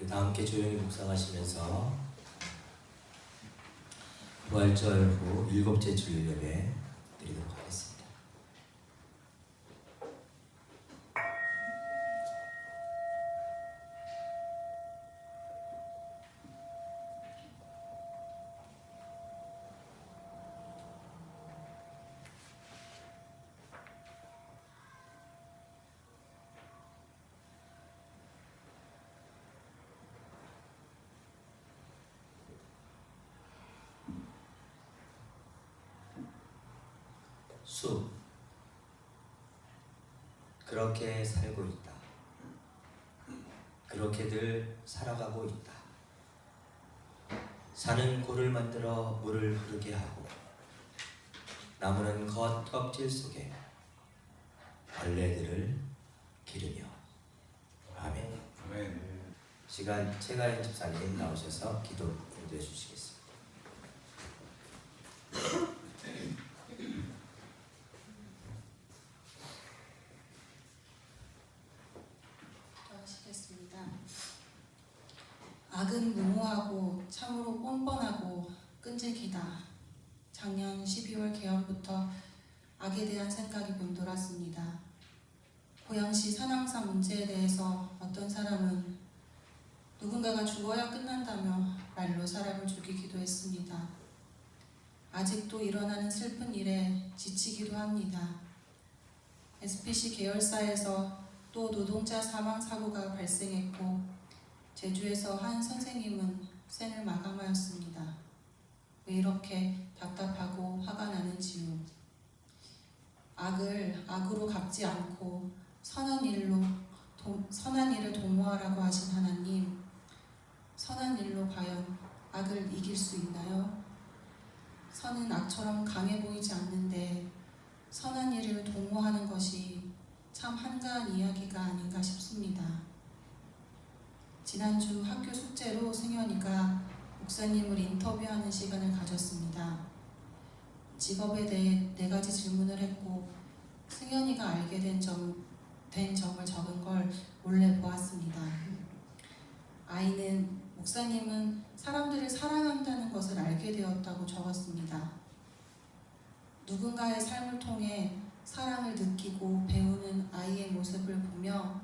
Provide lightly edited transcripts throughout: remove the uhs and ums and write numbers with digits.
다 함께 조용히 묵상하시면서 부활절 후 7째 주일 예배 드리도록 하겠습니다. 숲, 그렇게 살고 있다. 그렇게들 살아가고 있다. 산은 골을 만들어 물을 흐르게 하고 나무는 껍질 속에 벌레들을 기르며. 아멘. 아멘. 시간 최가연 집사님 나오셔서 기도 인도해 주시겠습니다. 악은 무모하고 참으로 뻔뻔하고 끈질기다. 작년 12월 개헌부터 악에 대한 생각이 맴돌았습니다. 고양시 산왕사 문제에 대해서 어떤 사람은 누군가가 죽어야 끝난다며 말로 사람을 죽이기도 했습니다. 아직도 일어나는 슬픈 일에 지치기도 합니다. SPC 계열사에서 또 노동자 사망 사고가 발생했고 제주에서 한 선생님은 생을 마감하였습니다. 왜 이렇게 답답하고 화가 나는지요. 악을 악으로 갚지 않고 선한 일을 도모하라고 하신 하나님, 선한 일로 과연 악을 이길 수 있나요? 선은 악처럼 강해 보이지 않는데 선한 일을 도모하는 것이 참 한가한 이야기가 아닌가 싶습니다. 지난주 학교 숙제로 승현이가 목사님을 인터뷰하는 시간을 가졌습니다. 직업에 대해 4가지 질문을 했고 승현이가 알게 된 점을 적은 걸 몰래 보았습니다. 아이는 목사님은 사람들을 사랑한다는 것을 알게 되었다고 적었습니다. 누군가의 삶을 통해 사랑을 느끼고 배우는 아이의 모습을 보며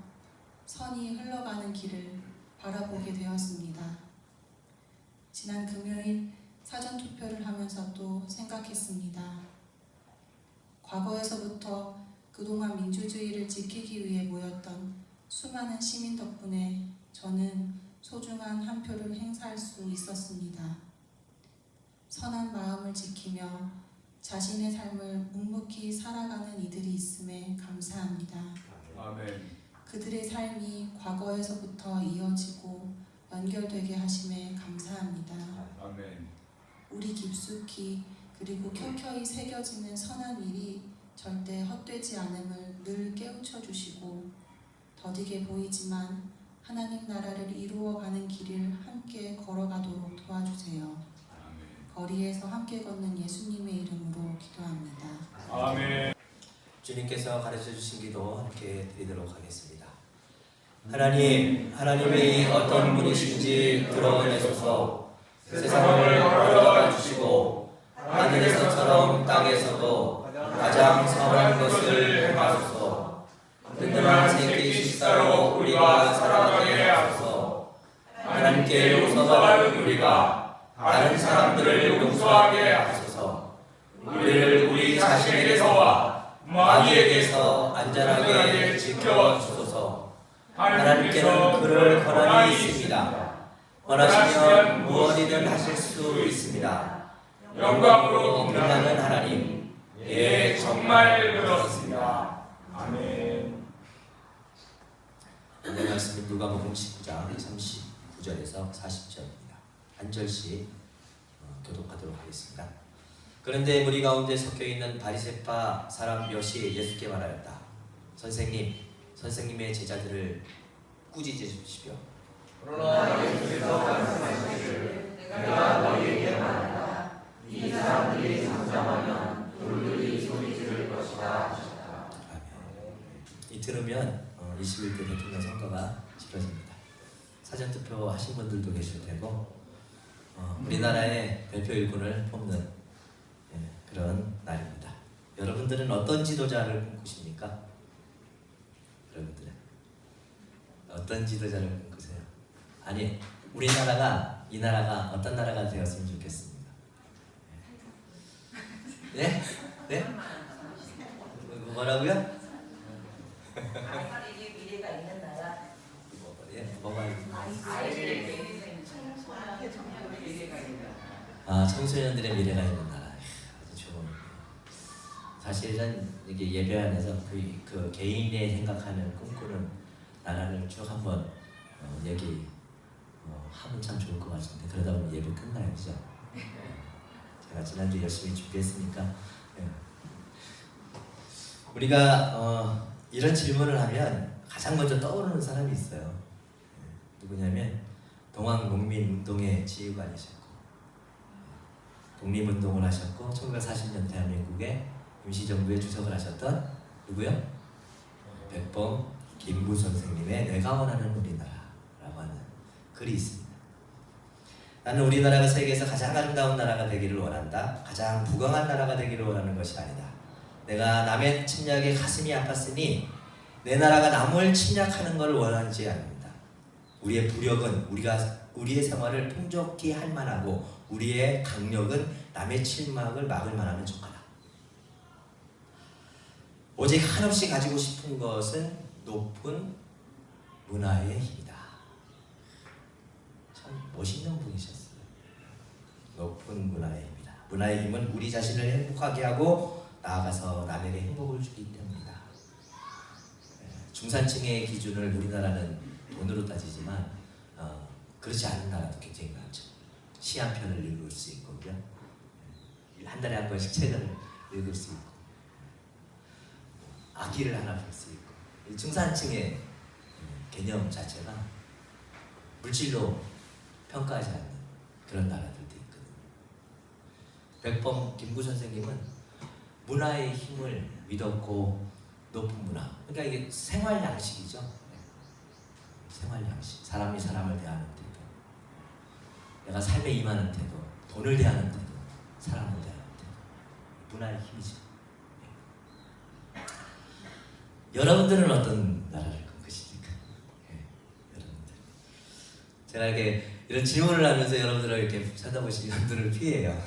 선이 흘러가는 길을 바라보게 되었습니다. 지난 금요일 사전투표를 하면서 또 생각했습니다. 과거에서부터 그동안 민주주의를 지키기 위해 모였던 수많은 시민 덕분에 저는 소중한 한 표를 행사할 수 있었습니다. 선한 마음을 지키며 자신의 삶을 묵묵히 살아가는 이들이 있음에 감사합니다. 아멘. 그들의 삶이 과거에서부터 이어지고 연결되게 하심에 감사합니다. 아멘. 우리 깊숙이 그리고 켜켜이 새겨지는 선한 일이 절대 헛되지 않음을 늘 깨우쳐 주시고 더디게 보이지만 하나님 나라를 이루어가는 길을 함께 걸어가도록 도와주세요. 아멘. 거리에서 함께 걷는 예수님의 이름으로 기도합니다. 아멘. 주님께서 가르쳐 주신 기도 함께 드리도록 하겠습니다. 하나님이 어떤 분이신지 드러내소서. 세상을 걸어가 주시고 하늘에서처럼 땅에서도 가장 선한 것을 행하소서. 든든한 세끼 식사로 우리가 살아가게 하소서. 하나님께 용서받은 우리가 다른 사람들을 용서하게 하소서. 우리를 우리 자신에게서와 마귀에게서 안전하게 지켜주소서. 하나님께는 그럴 권한이 있습니다. 원하시면 무엇이든 하실 수 있습니다. 영광으로 빛나는 하나님, 예, 정말 그렇습니다. 아멘. 오늘 말씀은 누가복음 19장 39절에서 40절입니다. 한 절씩 교독하도록 하겠습니다. 그런데 무리 가운데 섞여있는 바리새파 사람 몇이 예수께 말하였다. 선생님의 제자들을 꾸짖으 주십시오. 그러나 예수께서 말씀하시기를 내가 너희에게 말한다. 이 사람들이 잠잠하면 돌들이 소리 지를 것이다 하셨다. 아멘. 이 들으면 21대 대통령 선거가 치러집니다. 사전투표 투표하신 분들도 계실 테고 우리나라의 대표 일꾼을 뽑는 그런 날입니다. 여러분들은 어떤 지도자를 꿈꾸십니까? 여러분들은 어떤 지도자를 꿈꾸세요? 아니 우리나라가 이 나라가 어떤 나라가 되었으면 좋겠습니다. 네? 네? 뭐라고요? 아이들에게 미래가 있는 나라. 뭐가 아이들에게 청소년의 정말 미래가 있는 나라. 아 청소년들의 미래가 있는 나라. 아주 좋은. 사실은 이게 예배 안에서 그 개인의 생각하는 꿈꾸는 나라를 쭉 한번 하면 참 좋을 것 같은데 그러다 보면 예배 끝나요, 그죠? 제가 지난주 열심히 준비했으니까 우리가 이런 질문을 하면 가장 먼저 떠오르는 사람이 있어요. 누구냐면 동학농민운동의 지휘관이셨고 독립운동을 하셨고 1940년 대한민국의 임시정부에 주석을 하셨던 누구요? 백범 김구 선생님의 내가 원하는 우리나라라고 하는 글이 있습니다. 나는 우리나라가 세계에서 가장 아름다운 나라가 되기를 원한다. 가장 부강한 나라가 되기를 원하는 것이 아니다. 내가 남의 침략에 가슴이 아팠으니 내 나라가 남을 침략하는 것을 원하지 않는다. 우리의 부력은 우리의 생활을 풍족히 할 만하고 우리의 강력은 남의 침략을 막을 만하면 족하다. 오직 한없이 가지고 싶은 것은 높은 문화의 힘이다. 참 멋있는 분이셨어요. 높은 문화의 힘이다. 문화의 힘은 우리 자신을 행복하게 하고 나아가서 남에게 행복을 주기 때문이다. 중산층의 기준을 우리나라는 돈으로 따지지만 그렇지 않은 나라도 굉장히 많죠. 시 한 편을 읽을 수 있고 한 달에 한 번씩 책을 읽을 수 있고 악기를 하나 볼 수 있고 이 중산층의 개념 자체가 물질로 평가하지 않는 그런 나라들도 있거든요. 백범 김구 선생님은 문화의 힘을 믿었고 높은 문화. 그러니까 이게 생활 양식이죠. 생활 양식. 사람이 사람을 대하는 태도. 내가 삶에 임하는 태도. 돈을 대하는 태도. 사람을 대하는 태도. 문화의 힘이죠. 여러분들은 어떤 나라를 꿈꾸십니까? 여러분들. 제가 이렇게 이런 질문을 하면서 여러분들을 이렇게 쳐다보시는 분들을 피해요.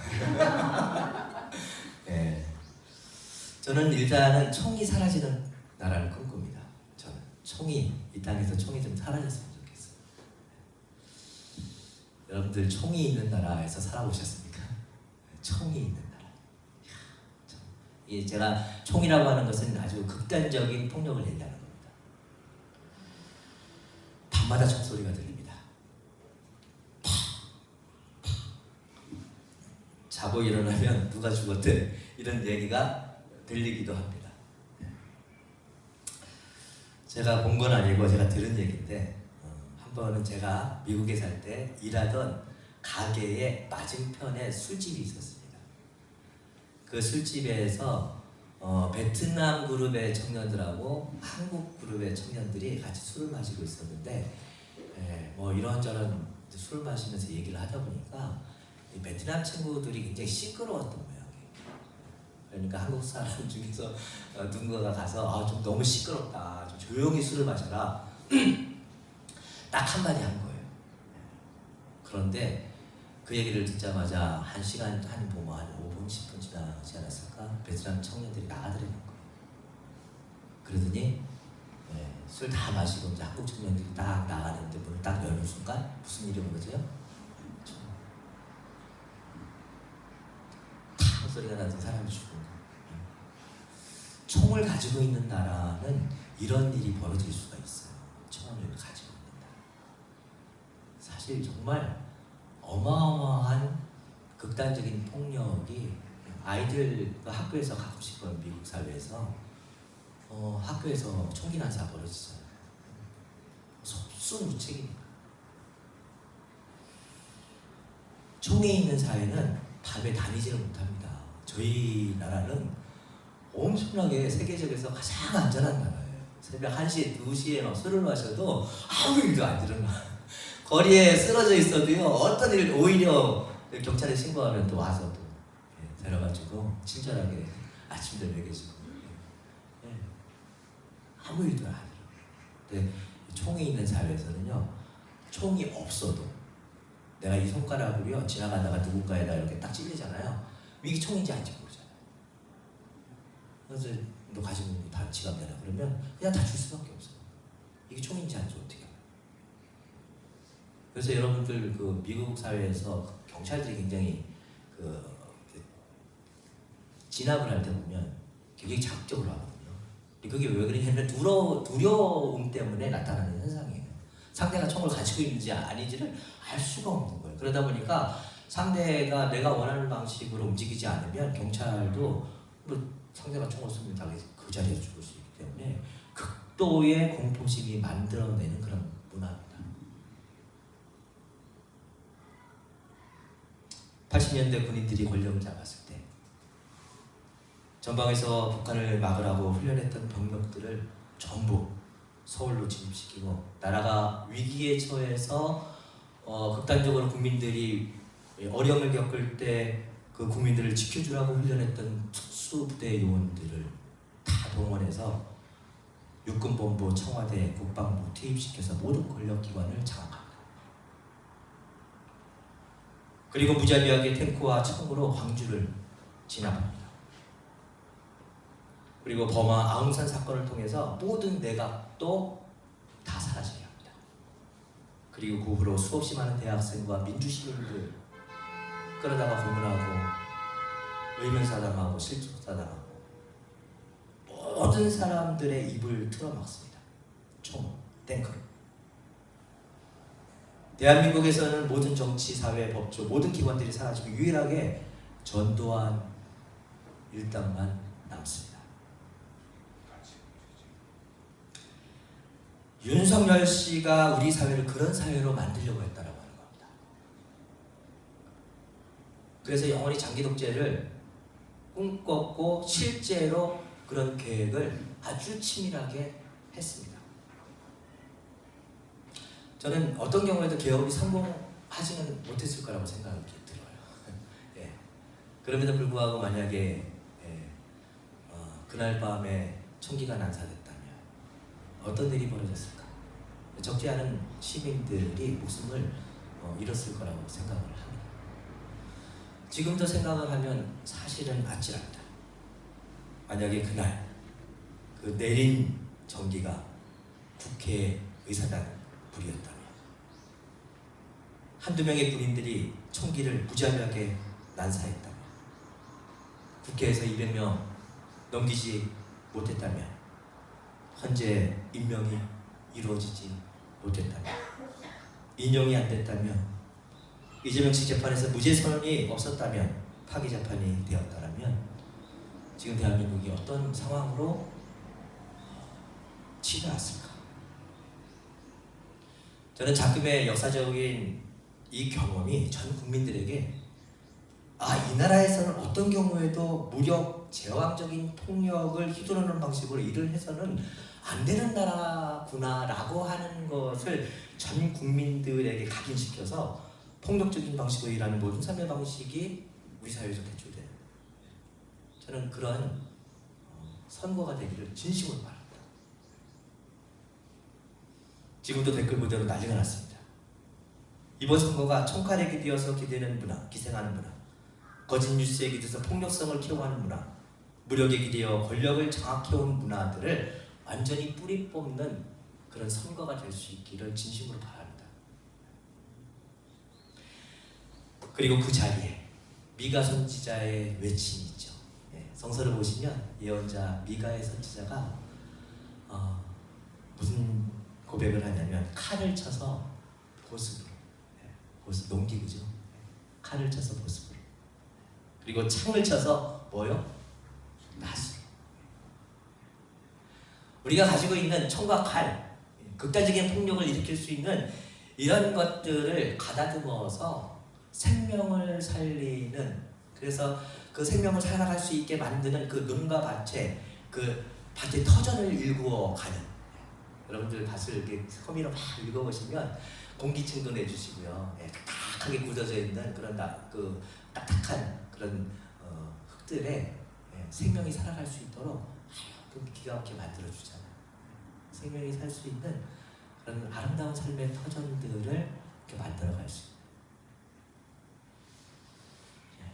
저는 일단은 총이 사라지는 나라를 꿈꿉니다. 저는 이 땅에서 총이 좀 사라졌으면 좋겠어요. 여러분들 총이 있는 나라에서 살아보셨습니까? 총이 있는 나라. 제가 총이라고 하는 것은 아주 극단적인 폭력을 얘기하는 겁니다. 밤마다 총소리가 들립니다. 자고 일어나면 누가 죽었대 이런 얘기가 들리기도 합니다. 제가 본 건 아니고 제가 들은 얘기인데 한 번은 제가 미국에 살 때 일하던 가게의 맞은편에 술집이 있었습니다. 그 술집에서 베트남 그룹의 청년들하고 한국 그룹의 청년들이 같이 술을 마시고 있었는데 뭐 이런저런 술을 마시면서 얘기를 하다 보니까 이 베트남 친구들이 굉장히 시끄러웠던 모양이에요. 그러니까 한국 사람 중에서 누군가가 가서 좀 너무 시끄럽다. 좀 조용히 술을 마셔라. 딱 한마디 한 거예요. 그런데 그 얘기를 듣자마자 한 5분, 10분 지나지 않았을까? 베트남 청년들이 나가더라는 거예요. 그러더니 술 다 마시고 이제 한국 청년들이 딱 나가는데 문을 딱 여는 순간 무슨 일이 온 거죠? 탕 소리가 나서 사람이 죽은 거예요. 총을 가지고 있는 나라는 이런 일이 벌어질 수가 있어요. 총을 가지고 있는 나라. 사실 정말 어마어마한 극단적인 폭력이 아이들과 학교에서 가끔씩 보는 미국 사회에서 학교에서 총기 난사 벌어지잖아요. 속수무책입니다. 총이 있는 사회는 밤에 다니지를 못합니다. 저희 나라는 엄청나게 세계적에서 가장 안전한 나라예요. 새벽 1시, 2시에 막 술을 마셔도 아무 일도 안 일어나. 거리에 쓰러져 있어도요 어떤 일 오히려 경찰에 신고하면 또 와서 또 데려가지고 친절하게 아침도 먹여주고 아무 일도 안 해요. 근데 총이 있는 사회에서는요 총이 없어도 내가 이 손가락으로요 지나가다가 누군가에다 이렇게 딱 찔리잖아요. 이게 총인지 아닌지 모르잖아요. 그래서 너 가지고 있는 다 지갑 내놔 그러면 그냥 다 줄 수밖에 없어. 이게 총인지 아닌지 어떻게 알아요? 그래서 여러분들 그 미국 사회에서 경찰들이 굉장히 진압을 할 때 보면 굉장히 자극적으로 하거든요. 그게 왜 그러냐면 두려움 때문에 나타나는 현상이에요. 상대가 총을 가지고 있는지 아닌지를 알 수가 없는 거예요. 그러다 보니까 상대가 내가 원하는 방식으로 움직이지 않으면 경찰도 상대가 총을 쏘면 당연히 그 자리에서 죽을 수 있기 때문에 극도의 공포심이 만들어내는 그런 문화입니다. 80년대 군인들이 권력을 잡았을 때 전방에서 북한을 막으라고 훈련했던 병력들을 전부 서울로 진입시키고 나라가 위기에 처해서 극단적으로 국민들이 어려움을 겪을 때 그 국민들을 지켜주라고 훈련했던 특수부대 요원들을 다 동원해서 육군본부, 청와대, 국방부 투입시켜서 모든 권력기관을 장악합니다. 그리고 무자비하게 탱크와 총으로 광주를 진압합니다. 그리고 버마 아웅산 사건을 통해서 모든 내각도 다 사라지게 합니다. 그리고 그 후로 수없이 많은 대학생과 민주시민들 끌어다가 고문하고 의문사당하고 실족사당하고 모든 사람들의 입을 틀어막습니다. 총, 탱크로. 대한민국에서는 모든 정치, 사회, 법조 모든 기관들이 사라지고 유일하게 전두환 일당만 남습니다. 윤석열 씨가 우리 사회를 그런 사회로 만들려고 했다라고 하는 겁니다. 그래서 영원히 장기 독재를 꿈꿨고 실제로 그런 계획을 아주 치밀하게 했습니다. 저는 어떤 경우에도 개혁이 성공하지는 못했을 거라고 생각이 들어요. 예. 그럼에도 불구하고 만약에 그날 밤에 총기가 난사됐다면 어떤 일이 벌어졌을까? 적지 않은 시민들이 목숨을 잃었을 거라고 생각을 합니다. 지금도 생각을 하면 사실은 아찔합니다. 만약에 그날 그 내린 전기가 국회 의사당 불이었다면 한두 명의 군인들이 총기를 무자비하게 난사했다면 국회에서 200명 넘기지 못했다면 현재 임명이 이루어지지 못했다면 인용이 안 됐다면 이재명 씨 재판에서 무죄 선언이 없었다면 파기 재판이 되었다면 지금 대한민국이 어떤 상황으로 치달았을까? 저는 자금의 역사적인 이 경험이 전 국민들에게 이 나라에서는 어떤 경우에도 무력, 제왕적인 폭력을 휘두르는 방식으로 일을 해서는 안 되는 나라구나라고 하는 것을 전 국민들에게 각인시켜서 폭력적인 방식으로 일하는 모든 삶의 방식이 우리 사회에서 대출돼요. 저는 그런 선거가 되기를 진심으로 바랍니다. 지금도 댓글 무대로 난리가 났습니다. 이번 선거가 총칼에 기대어서 기대는 문화, 기생하는 문화, 거짓 뉴스에 기대서 폭력성을 키워가는 문화, 무력에 기대어 권력을 장악해온 문화들을 완전히 뿌리 뽑는 그런 선거가 될 수 있기를 진심으로 바랍니다. 그리고 그 자리에 미가 선지자의 외침이 있죠. 성서를 보시면 예언자 미가의 선지자가 무슨 고백을 하냐면 칼을 쳐서 보습으로, 보습 농기구죠. 칼을 쳐서 보습으로, 그리고 창을 쳐서 뭐요? 낫으로. 우리가 가지고 있는 총과 칼, 극단적인 폭력을 일으킬 수 있는 이런 것들을 가다듬어서 생명을 살리는, 그래서 그 생명을 살아갈 수 있게 만드는 그 눈과 밭에, 그 밭의 터전을 일구어 가는, 여러분들 밭을 이렇게 서미로 막 읽어보시면 공기층도 내주시고요. 예, 딱딱하게 굳어져 있는 그런 그 딱딱한 그런 흙들에 예, 생명이 살아갈 수 있도록 하여금 기가 막히게 만들어 주잖아요. 생명이 살 수 있는 그런 아름다운 삶의 터전들을 이렇게 만들어갈 수 있는 예,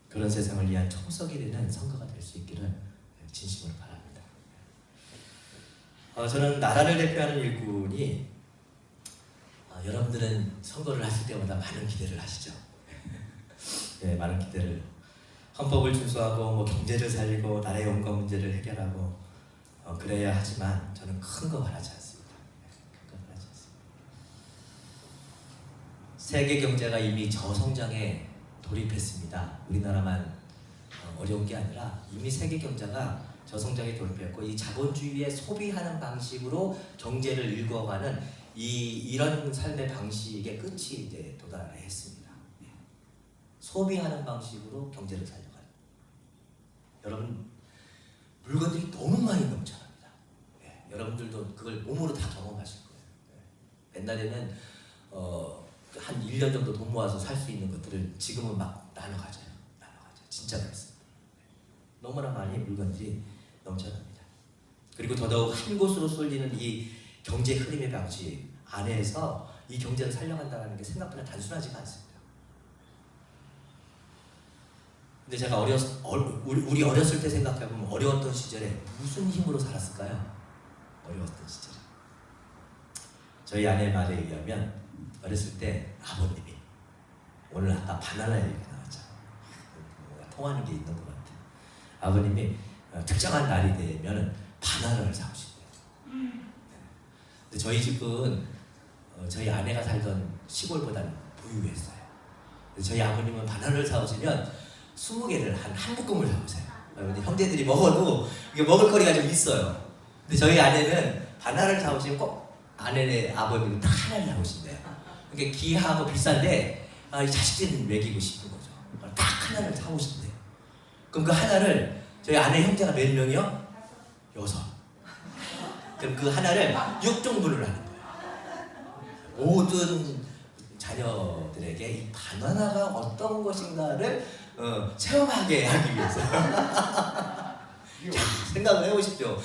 그런 세상을 위한 총석이 되는 선거가 될 수 있기를 진심으로 바랍니다. 저는 나라를 대표하는 일꾼이 여러분들은 선거를 하실 때마다 많은 기대를 하시죠. 네, 많은 기대를 헌법을 준수하고 뭐 경제를 살리고 나라의 온갖 문제를 해결하고 그래야 하지만 저는 큰 거 바라지 않습니다. 큰 거 바라지 않습니다. 세계 경제가 이미 저성장에 돌입했습니다. 우리나라만 어려운 게 아니라 이미 세계 경제가 저성장에 돌입했고 이 자본주의의 소비하는 방식으로 경제를 일궈가는 이런 삶의 방식의 끝이 이제 도달했습니다. 소비하는 방식으로 경제를 살려가요. 여러분 물건들이 너무 많이 넘쳐납니다. 여러분들도 그걸 몸으로 다 경험하실 거예요. 옛날에는 한 1년 정도 돈 모아서 살 수 있는 것들을 지금은 막 나눠 가져요. 진짜 그렇습니다. 너무나 많이 물건들이 넘쳐납니다. 그리고 더더욱 한 곳으로 쏠리는 이 경제 흐름의 방식 안에서 이 경제를 살려간다는 게 생각보다 단순하지가 않습니다. 근데 제가 우리 어렸을 때 생각해보면 어려웠던 시절에 무슨 힘으로 살았을까요? 어려웠던 시절에 저희 아내 말에 의하면 어렸을 때 아버님이 오늘 아까 바나나 얘기가 나왔잖아요. 통하는 게 있는 것 같아요. 아버님이 특정한 날이 되면 바나나를 사오신대요. 근데 저희 집은 저희 아내가 살던 시골보다는 부유했어요. 저희 아버님은 바나나를 사오시면 20개를 한 묶음을 사오세요. 형제들이 먹어도 이게 먹을 거리가 좀 있어요. 근데 저희 아내는 바나나를 사오시면 꼭 아내네 아버님은 딱 하나를 사오신대요. 그러니까 귀하고 비싼데 이 자식들은 먹이고 싶은 거죠. 딱 하나를 사오신대요. 그럼 그 하나를 저희 아내 형제가 몇 명이요? 6. 그럼 그 하나를 6등분을 하는 거예요. 모든 자녀들에게 이 바나나가 어떤 것인가를 체험하게 하기 위해서 생각을 해보십시오.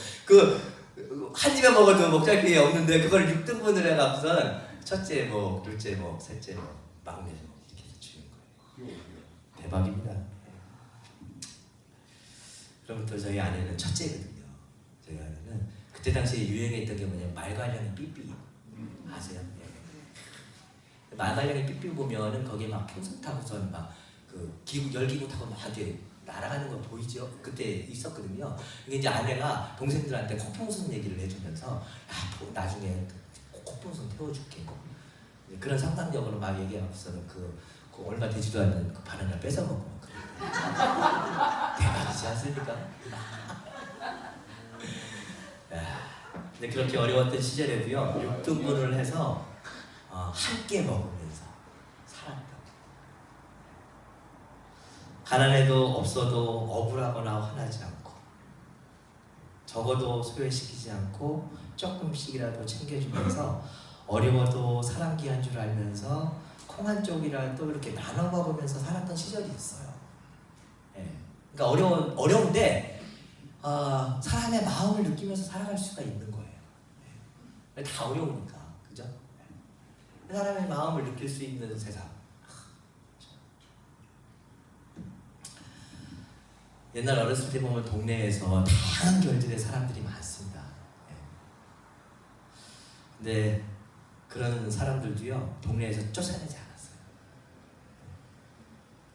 한 입에 먹어도 먹잘 게 없는데 그걸 6등분을 해갖고선 첫째 목, 둘째 목, 셋째 목, 막내 목 이렇게 해서 주는 거예요. 대박입니다. 그럼 또 저희 아내는 첫째거든요. 저희 아내는 그때 당시에 유행했던 게 뭐냐면 말괄량이 삐삐 아세요? 네. 말괄량이 삐삐 보면은 거기에 막 풍선 타고선 막 열기구 타고 막 이렇게 날아가는 거 보이죠? 그때 있었거든요. 이게 이제 아내가 동생들한테 콧풍선 얘기를 해주면서 나중에 콧풍선 태워줄게. 그런 상상력으로 막 얘기하고서는 그 얼마 되지도 않는 그 바나나 뺏어 먹고 대박이지 않습니까? 근데 그렇게 어려웠던 시절에도요 6등분을 해서 함께 먹으면서 살았다. 가난해도 없어도 억울하거나 화나지 않고 적어도 소외시키지 않고 조금씩이라도 챙겨주면서 어려워도 사람 귀한 줄 알면서 콩 한 쪽이라도 이렇게 나눠 먹으면서 살았던 시절이 있어요. 그러니까 어려운데 사람의 마음을 느끼면서 살아갈 수가 있는 거예요. 다 어려우니까, 그죠? 사람의 마음을 느낄 수 있는 세상. 옛날 어렸을 때 보면 동네에서 다양한 결들의 사람들이 많습니다. 근데 그런 사람들도요 동네에서 쫓아내지 않았어요.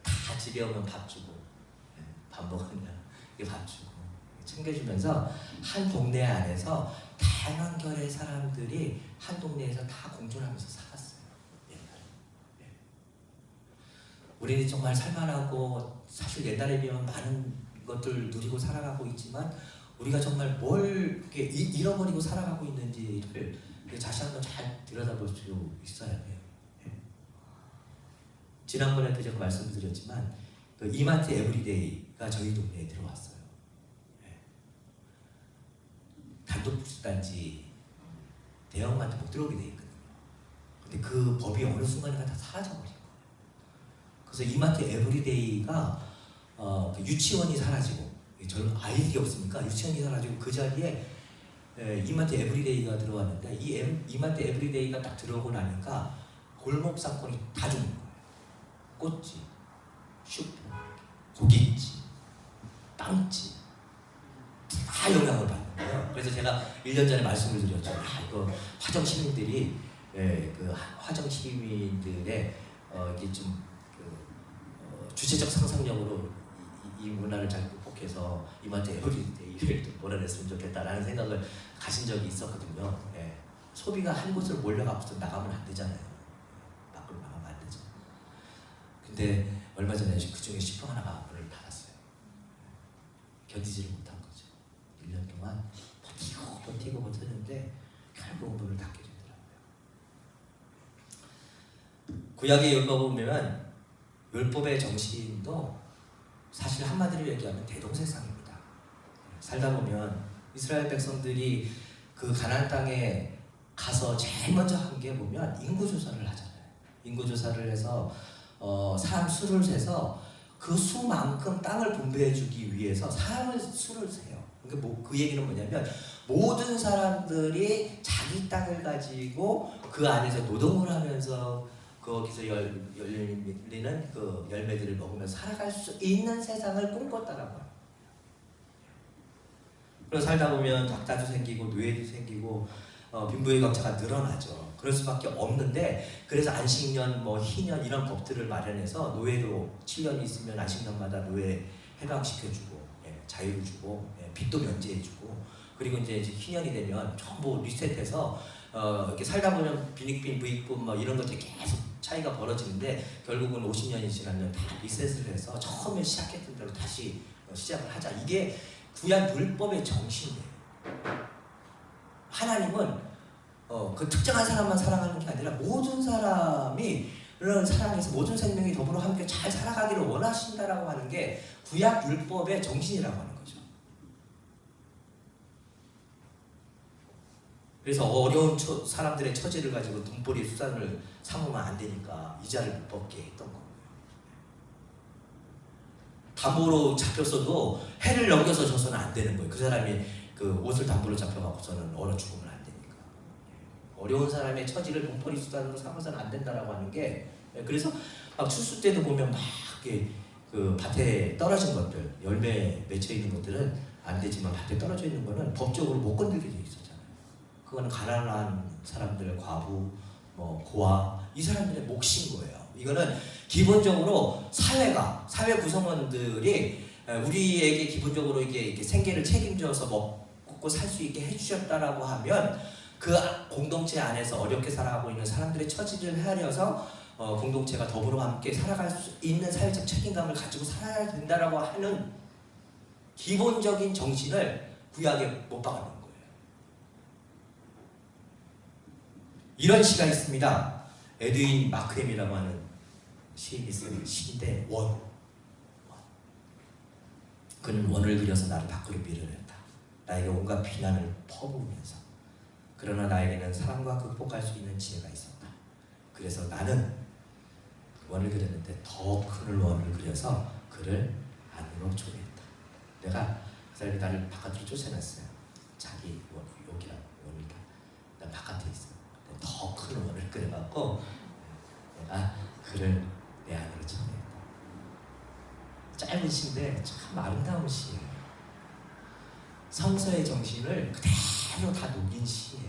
다 집에 오면 밥 주고 밥 먹으면 밥 주고 챙겨주면서 한 동네 안에서 다양한 결의 사람들이 한 동네에서 다 공존하면서 살았어요. 옛날에. 우리는 정말 살만하고 사실 옛날에 비하면 많은 것들 누리고 살아가고 있지만 우리가 정말 뭘 이렇게 잃어버리고 살아가고 있는지를 다시 한번 잘 들여다볼 수 있어야 해요. 지난번에도 제가 말씀드렸지만 이마트 에브리데이가 저희 동네에 들어왔어요. 단독 단지 대형마트 못 들어오게 돼 있거든요. 근데 그 법이 어느 순간인가 다 사라져버린 거예요. 그래서 이마트 에브리데이가 그 유치원이 사라지고, 저는 아이들이 없으니까 유치원이 사라지고 그 자리에 이마트 에브리데이가 들어왔는데, 이 이마트 에브리데이가 딱 들어오고 나니까 골목 상권이 다 죽는 거예요. 꽃집, 슈퍼, 고깃집, 빵집 다 영향을 받는 거예요. 그래서 제가 1년 전에 말씀을 드렸죠. 이거 화정 시민들이 그 화정 시민들의 이게 좀 주체적 상상력으로 이 문화를 잘 극복해서 이마트 에브리데이를 좀 몰아냈으면 좋겠다라는 생각을 가진 적이 있었거든요. 소비가 한 곳으로 몰려가고서 나가면 안 되잖아요. 밖으로 나가면 안 되죠. 근데 얼마 전에 그 중에 슈퍼 하나가 문을 닫았어요. 견디지를 못한 거죠. 1년 동안 버티고 버텼는데 결국 문을 닫게 되더라고요. 구약의 율법을 보면 율법의 정신도 사실 한마디로 얘기하면 대동세상입니다. 살다 보면 이스라엘 백성들이 그 가나안 땅에 가서 제일 먼저 한 게 보면 인구조사를 하잖아요. 인구조사를 해서 사람 수를 세서 그 수만큼 땅을 분배해주기 위해서 사람의 수를 세요. 그러니까 그 얘기는 뭐냐면 모든 사람들이 자기 땅을 가지고 그 안에서 노동을 하면서 거기서 열리는 그 열매들을 먹으면서 살아갈 수 있는 세상을 꿈꿨다라고 해요. 그래서 살다 보면 닥다도 생기고 노예도 생기고 빈부의 격차가 늘어나죠. 그럴 수밖에 없는데, 그래서 안식년, 희년 이런 법들을 마련해서 노예도 7년 있으면 안식년마다 노예 해방시켜주고, 자유를 주고, 빚도 면제해주고, 그리고 이제 희년이 되면 전부 리셋해서 이렇게 살다 보면 빈익빈, 부익분 이런 것들이 계속 차이가 벌어지는데, 결국은 50년이 지나면 다 리셋을 해서 처음에 시작했던 대로 다시 시작을 하자. 이게 구약 율법의 정신이에요. 하나님은 그 특정한 사람만 사랑하는 게 아니라 모든 사람이 그런 사랑해서 모든 생명이 더불어 함께 잘 살아가기를 원하신다라고 하는 게 구약 율법의 정신이라고 하는 거죠. 그래서 어려운 사람들의 처지를 가지고 돈벌이 수단을 삼으면 안 되니까 이자를 못 받게 했던 거예요. 담보로 잡혔어도 해를 넘겨서 져서는 안 되는 거예요. 그 사람이 그 옷을 담보로 잡혀갖고서는 얼어 죽으면 안 되니까. 어려운 사람의 처지를 돈벌이 수단으로 삼아서는 안 된다라고 하는 게, 그래서 막 추수 때도 보면 막 이렇게 그 밭에 떨어진 것들, 열매 맺혀 있는 것들은 안 되지만 밭에 떨어져 있는 거는 법적으로 못 건들게 돼 있었잖아요. 그거는 가난한 사람들, 과부, 고아 이 사람들의 몫인 거예요. 이거는 기본적으로 사회 구성원들이 우리에게 기본적으로 이게 생계를 책임져서 먹고 살 수 있게 해주셨다라고 하면 그 공동체 안에서 어렵게 살아가고 있는 사람들의 처지를 헤아려서 공동체가 더불어 함께 살아갈 수 있는 사회적 책임감을 가지고 살아야 된다라고 하는 기본적인 정신을 구약에 못 박아놓은 거예요. 이런 시가 있습니다. 에드윈 마크햄이라고 하는 시인이 쓴 시인데 그는 원을 그려서 나를 밖으로 밀어냈다. 나에게 온갖 비난을 퍼부으면서 그러나 나에게는 사랑과 극복할 수 있는 지혜가 있었다. 그래서 나는 원을 그렸는데 더 큰 원을 그려서 그를 안으로 초래했다. 내가 그 사람이 나를 바깥으로 쫓아냈어요. 자기 여기랑 원을 다. 난 바깥에 있어. 더 큰 원을 그려갖고 내가 그를 내 안으로 초래했다. 짧은 시인데 참 아름다운 시예요. 성서의 정신을 그대로 다 녹인 시예요.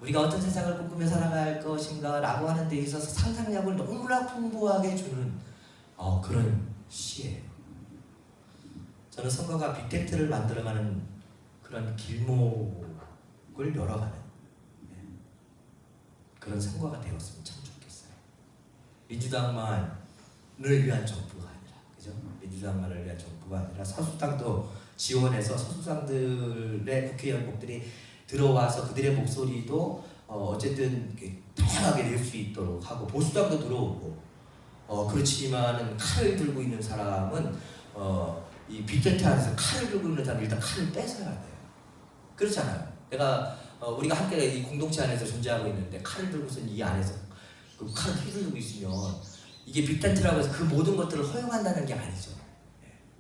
우리가 어떤 세상을 꿈꾸며 살아갈 것인가 라고 하는 데 있어서 상상력을 너무나 풍부하게 주는 그런 시예요. 저는 선거가 빅텐트를 만들어가는 그런 길목을 열어가는 그런 선거가 되었으면 참 좋겠어요. 민주당만을 위한 정부가 아니라, 그죠? 민주당만을 위한 정부가 아니라 서수당도 지원해서 서수당들의 국회의원들이 들어와서 그들의 목소리도 어쨌든 다양하게 낼 수 있도록 하고, 보수당도 들어오고, 그렇지만은 칼을 들고 있는 사람은 이 빅텐트 안에서 칼을 들고 있는 사람 일단 칼을 뺏어야 돼요. 그렇잖아요. 내가 우리가 함께 이 공동체 안에서 존재하고 있는데 칼을 들고서는 이 안에서 그 칼을 휘두르고 있으면 이게 빅텐트라고 해서 그 모든 것들을 허용한다는 게 아니죠.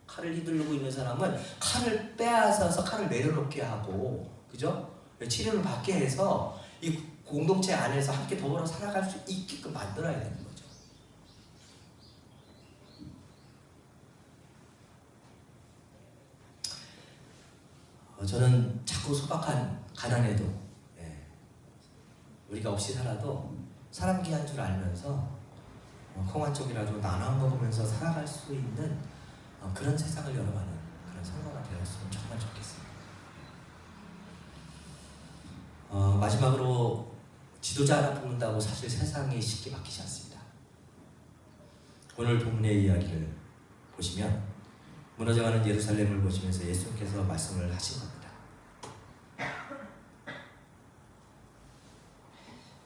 칼을 휘두르고 있는 사람은 칼을 빼앗아서 칼을 내려놓게 하고, 그죠? 치료를 받게 해서 이 공동체 안에서 함께 더불어 살아갈 수 있게끔 만들어야 되는 거죠. 저는 자꾸 소박한 가난에도 우리가 없이 살아도 사람 귀한 줄 알면서 콩 한 쪽이라도 나눠 먹으면서 살아갈 수 있는 그런 세상을 열어가는 그런 성도가 되었으면 정말 좋겠습니다. 마지막으로 지도자 하나 뽑는다고 사실 세상이 쉽게 바뀌지 않습니다. 오늘 본문의 이야기를 보시면 무너져가는 예루살렘을 보시면서 예수님께서 말씀을 하신 겁니다.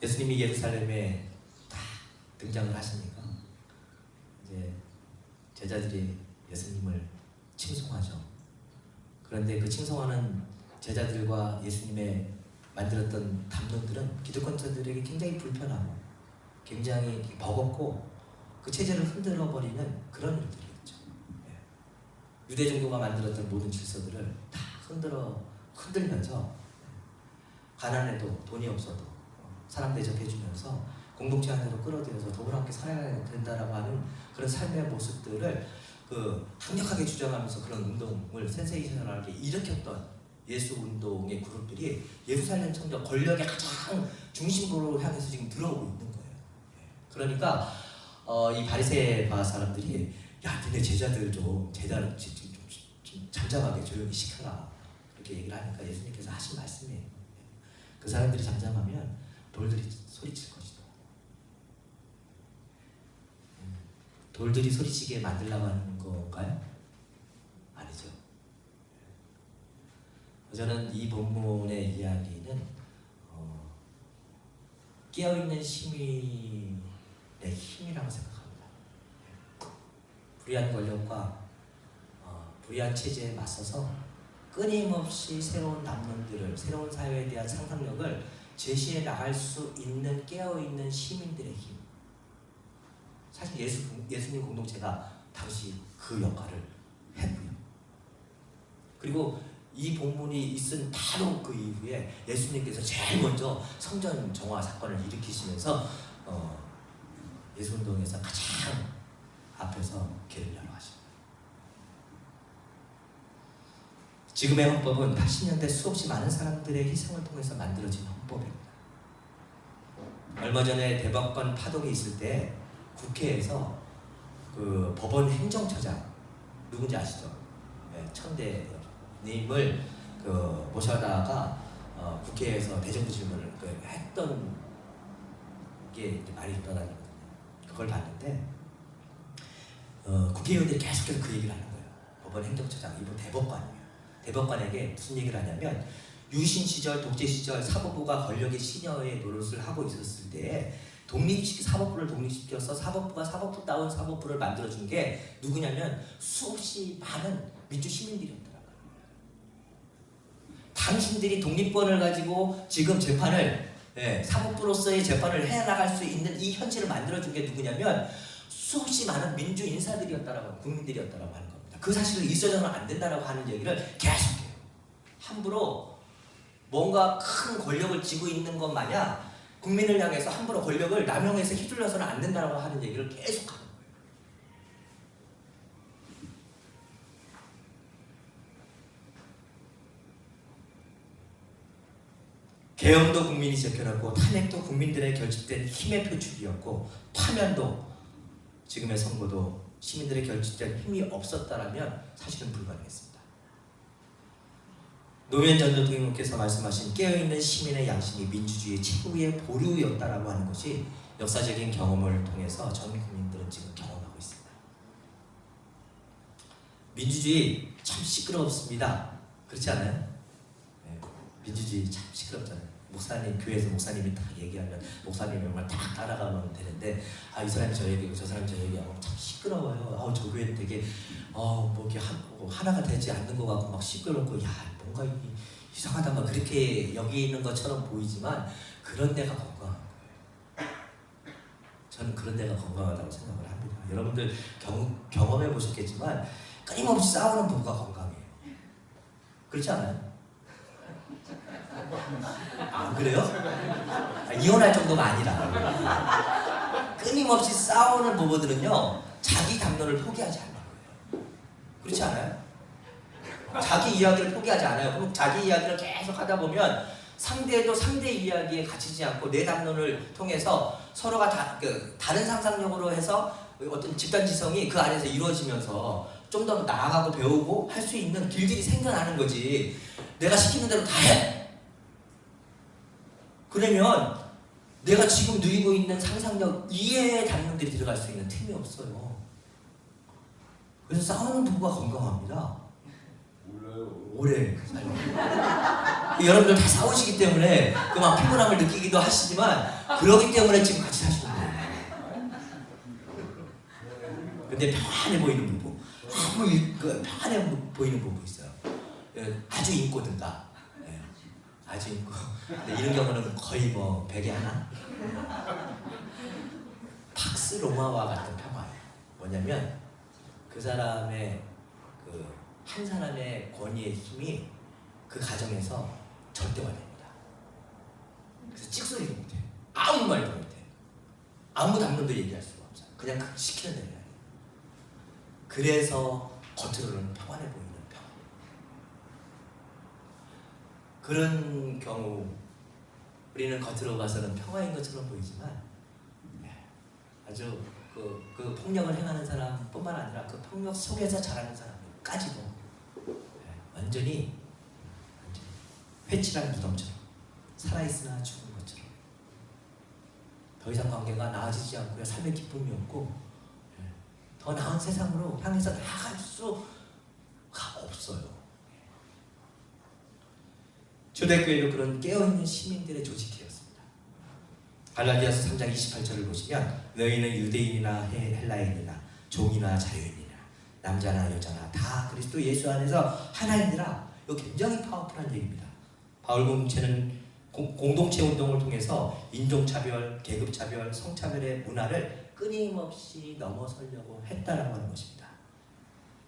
예수님이 예루살렘에 딱 등장을 하시니까 이제 제자들이 예수님을 칭송하죠. 그런데 그 칭송하는 제자들과 예수님의 만들었던 담론들은 기득권자들에게 굉장히 불편하고 굉장히 버겁고 그 체제를 흔들어버리는 그런 일들이었죠. 유대 종교가 만들었던 모든 질서들을 다 흔들면서 가난해도 돈이 없어도 사람 대접해주면서 공동체 안으로 끌어들여서 더불어 함께 살아야 된다라고 하는 그런 삶의 모습들을 강력하게 주장하면서 그런 운동을 센세이셔널하게 일으켰던 예수 운동의 그룹들이 예루살렘 성전 권력의 가장 중심부로 향해서 지금 들어오고 있는 거예요. 그러니까 이 바리새파 사람들이 야, 니네 제자들 좀 잠잠하게 조용히 시켜라 그렇게 얘기를 하니까 예수님께서 하신 말씀이에요. 그 사람들이 잠잠하면 돌들이 소리칠 것이다. 돌들이 소리치게 만들려고 하는 건가요? 아니죠. 저는 이 본문의 이야기는 깨어있는 시민의 힘이라고 생각합니다. 불의한 권력과 불의한 체제에 맞서서 끊임없이 새로운 담론들을, 새로운 사회에 대한 상상력을 제시해 나갈 수 있는 깨어있는 시민들의 힘. 사실 예수님 공동체가 당시 그 역할을 했고요. 그리고 이 본문이 있은 바로 그 이후에 예수님께서 제일 먼저 성전 정화 사건을 일으키시면서 예수운동에서 가장 앞에서 길을 열어가십니다. 지금의 헌법은 80년대 수없이 많은 사람들의 희생을 통해서 만들어진 헌법입니다. 얼마 전에 대법관 파동이 있을 때 국회에서 그 법원 행정처장 누군지 아시죠? 천대님을 모셔다가 국회에서 대정부 질문을 했던 게 말이 떠다니거든요. 그걸 봤는데 국회의원들이 계속해서 그 얘기를 하는 거예요. 법원 행정처장, 이분 대법관이에요. 대법관에게 무슨 얘기를 하냐면 유신 시절, 독재 시절 사법부가 권력의 신여의 노릇을 하고 있었을 때 사법부를 독립시켜서 사법부가 사법부다운 사법부를 만들어준 게 누구냐면 수없이 많은 민주 시민들이었더라고요. 당신들이 독립권을 가지고 지금 재판을 사법부로서의 재판을 해나갈 수 있는 이 현실을 만들어준 게 누구냐면 수없이 많은 민주 인사들이었다라고, 국민들이었다라고 하는 겁니다. 그 사실을 있어서는 안 된다라고 하는 얘기를 계속해요. 함부로 뭔가 큰 권력을 쥐고 있는 것 마냥 국민을 향해서 함부로 권력을 남용해서 휘둘러서는 안 된다라고 하는 얘기를 계속하는 거예요. 계엄도 국민이 지켜놨고 탄핵도 국민들의 결집된 힘의 표출이었고 파면도 지금의 선거도 시민들의 결집된 힘이 없었다라면 사실은 불가능했습니다. 노무현 전 대통령께서 말씀하신 깨어있는 시민의 양심이 민주주의의 최고의 보루였다라고 하는 것이 역사적인 경험을 통해서 전 국민들은 지금 경험하고 있습니다. 민주주의 참 시끄럽습니다. 그렇지 않아요? 민주주의 참 시끄럽잖아요. 교회에서 목사님이 딱 얘기하면 목사님이 정말 딱 따라가면 되는데 이 사람이 저 얘기하고 저 사람이 저 얘기하고 참 시끄러워요. 저 교회는 되게 뭐 이렇게 하나가 되지 않는 것 같고 막 시끄럽고 뭔가 이 이상하다면 그렇게 여기는 것처럼 보이지만 그런 데가 건강한 거예요. 저는 그런 데가 건강하다고 생각을 합니다. 여러분들 경험해 보셨겠지만 끊임없이 싸우는 부부가 건강해요. 그렇지 않아요? 안 그래요? 이혼할 정도가 아니라 끊임없이 싸우는 부부들은요 자기 담론을 포기하지 않는 거예요. 그렇지 않아요? 자기 이야기를 포기하지 않아요. 그럼 자기 이야기를 계속 하다 보면 상대도 상대 이야기에 갇히지 않고 내 담론을 통해서 서로가 다른 상상력으로 해서 어떤 집단지성이 그 안에서 이루어지면서 좀 더 나아가고 배우고 할 수 있는 길들이 생겨나는 거지. 내가 시키는 대로 다 해. 그러면 내가 지금 누리고 있는 상상력 이해의 담론들이 들어갈 수 있는 틈이 없어요. 그래서 싸우는 부부가 건강합니다. 몰라요. 오래 살고. 여러분들 다 싸우시기 때문에 그만 피곤함을 느끼기도 하시지만 그러기 때문에 지금 같이 사시는 거예요. 근데 평안해 보이는 부부, 너무 평안해 보이는 부부 있어요. 아주 인꼬든가, 아주 인꼬. 근데 이런 경우는 거의 뭐 100에 하나. 팍스 로마와 같은 평화예요. 뭐냐면 그 사람의 한 사람의 권위의 힘이 그 가정에서 절대화됩니다. 그래서 찍소리도 못해. 아무 말도 못해. 아무 담론도 얘기할 수가 없어요. 그냥 시키는 대로 해요. 그래서 겉으로는 평안해 보이는 평화. 그런 경우 우리는 겉으로 봐서는 평화인 것처럼 보이지만 아주 그 폭력을 행하는 사람뿐만 아니라 그 폭력 속에서 자라는 사람까지도 완전히 회칠한 무덤처럼 살아있으나 죽은 것처럼 더 이상 관계가 나아지지 않고요. 삶의 기쁨이 없고 더 나은 세상으로 향해서 나아갈 수가 없어요. 초대교회도 그런 깨어있는 시민들의 조직회였습니다. 갈라디아서 3장 28절을 보시면 너희는 유대인이나 헬라인이나 종이나 자유인이나 남자나 여자나 다 그리스도 예수 안에서 하나이니라. 이거 굉장히 파워풀한 얘기입니다. 바울 공동체는 공동체 운동을 통해서 인종차별, 계급차별, 성차별의 문화를 끊임없이 넘어서려고 했다라고 하는 것입니다.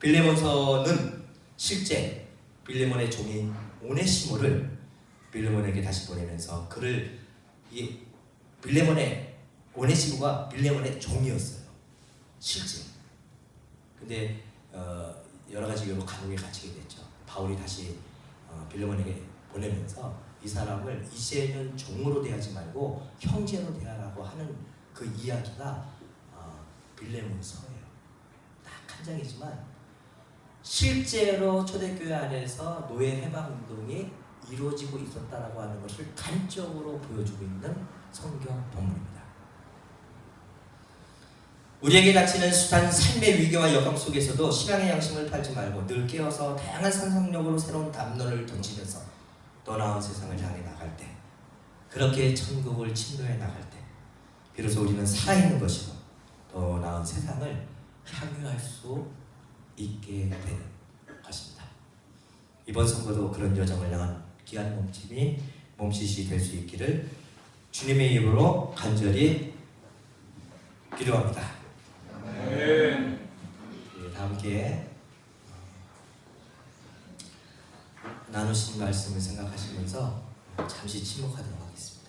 빌레몬서는 실제 빌레몬의 종인 오네시모를 빌레몬에게 다시 보내면서 그를 빌레몬의 오네시모가 빌레몬의 종이었어요. 실제. 근데 여러 가지 이유로 감옥에 갇히게 됐죠. 바울이 다시 빌레몬에게 보내면서 이 사람을 이제는 종으로 대하지 말고 형제로 대하라고 하는 그 이야기가 빌레몬서예요. 딱 한 장이지만 실제로 초대교회 안에서 노예 해방 운동이 이루어지고 있었다라고 하는 것을 단적으로 보여주고 있는 성경 본문입니다. 우리에게 닥치는 숱한 삶의 위기와 여감 속에서도 신앙의 양심을 팔지 말고 늘 깨어서 다양한 상상력으로 새로운 담론을 던지면서 더 나은 세상을 향해 나갈 때, 그렇게 천국을 침노해 나갈 때 비로소 우리는 살아있는 것이고 더 나은 세상을 향유할 수 있게 되는 것입니다. 이번 선거도 그런 여정을 향한 귀한 몸짓이 될 수 있기를 주님의 이름으로 간절히 기도합니다. 아멘. 다 함께 나누신 말씀을 생각하시면서 잠시 침묵하도록 하겠습니다.